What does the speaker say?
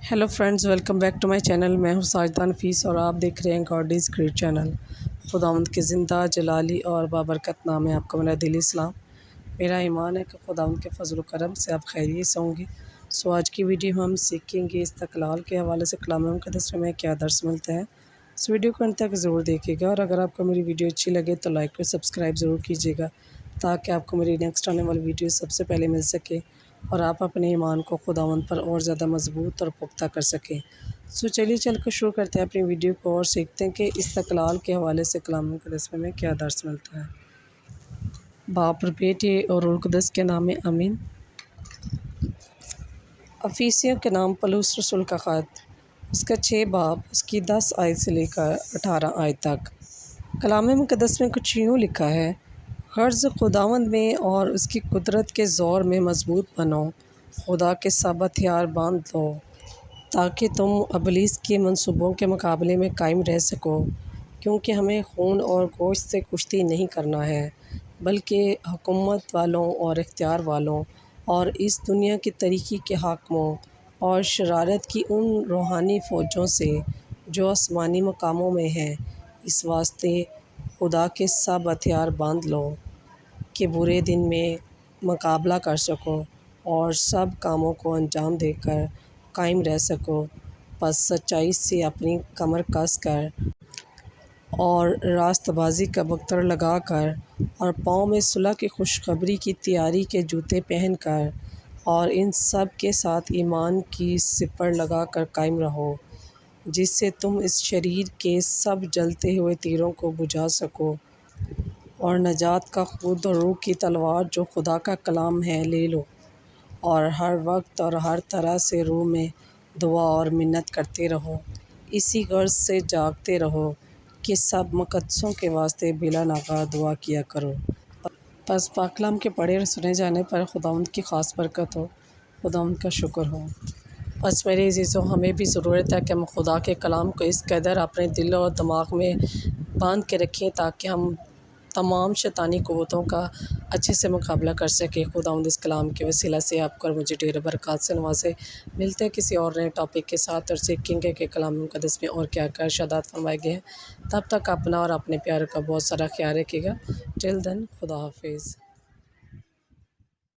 Hello friends, welcome back to my channel. मैं हूं साजिदा नफीस और आप देख रहे हैं गॉडीज क्रिएट चैनल। खुदावंद के ज़िंदा जलाली और बाबरकत नाम है आपका मेरा दिली सलाम। मेरा ईमान है कि खुदावंद के फजल करम से आप खैरियत से होंगे। सो आज की वीडियो हम सीखेंगे इस्तक़लाल के हवाले से कलाम मुक़द्दस में क्या दर्स मिलता है। इस वीडियो को अंत तक ज़रूर देखिएगा और अगर आपको मेरी वीडियो अच्छी लगे तो लाइक और सब्सक्राइब ज़रूर कीजिएगा ताकि आपको मेरी नेक्स्ट आने वाली वीडियो सबसे पहले मिल सके और आप अपने ईमान को खुदावंद पर और ज़्यादा मजबूत और पुख्ता कर सकें। सो चलिए चल कर शुरू करते हैं अपनी वीडियो को और सीखते हैं कि इस्तक़लाल के हवाले से कलाम मुक़द्दस में क्या दर्स मिलता है। बाप और बेटे और रूह कुद्दस के नाम आमीन। अफीसियों के नाम पौलुस रसूल का ख़त, उसका 6 बाब, उसकी 10 आयत से लेकर 18 आयत तक। कलाम मुक़द्दस में कुछ यूँ लिखा है, गर्ज़ खुदावंद में और उसकी कुदरत के ज़ोर में मजबूत बनो, खुदा के सब हथियार बांध लो ताकि तुम इब्लीस के मंसूबों के मुकाबले में कायम रह सको, क्योंकि हमें खून और गोश्त से कुश्ती नहीं करना है बल्कि हुकूमत वालों और इख्तियार वालों और इस दुनिया की तरीक़ी के हाकिमों और शरारत की उन रूहानी फ़ौजों से जो आसमानी मकामों में हैं। इस वास्ते खुदा के सब हथियार बांध लो कि बुरे दिन में मुकाबला कर सको और सब कामों को अंजाम देकर कायम रह सको। बस सच्चाई से अपनी कमर कस कर और रास्तबाजी का बख्तर लगा कर और पाँव में सुलह की खुशखबरी की तैयारी के जूते पहन कर और इन सब के साथ ईमान की सिपड़ लगा कर कायम रहो, जिससे तुम इस शरीर के सब जलते हुए तीरों को बुझा सको और नजात का खुद और रूह की तलवार जो खुदा का कलाम है ले लो और हर वक्त और हर तरह से रूह में दुआ और मिन्नत करते रहो। इसी गर्ज से जागते रहो कि सब मुक़द्दसों के वास्ते बिला नागा दुआ किया करो। बस पाक कलाम के पढ़े और सुने जाने पर खुदावंद की ख़ास बरकत हो, खुदावंद का शुक्र हो। बस मेरे अज़ीज़ों, हमें भी ज़रूरत है कि हम खुदा के कलाम को इस कदर अपने दिल और दिमाग में बांध के रखें ताकि हम तमाम शैतानी क़ुव्वतों का अच्छे से मुकाबला कर सकें। खुदावंद इस कलाम के वसीला से आपको और मुझे ढेर बरकत से नवाज़े। मिलते हैं किसी और नए टॉपिक के साथ और सीखेंगे कि कलाम मुक़द्दस में और क्या क्या इरशादात फरमाए गए हैं। तब तक अपना और अपने प्यार का बहुत सारा ख्याल रखिएगा। टिल देन, खुदा हाफिज़।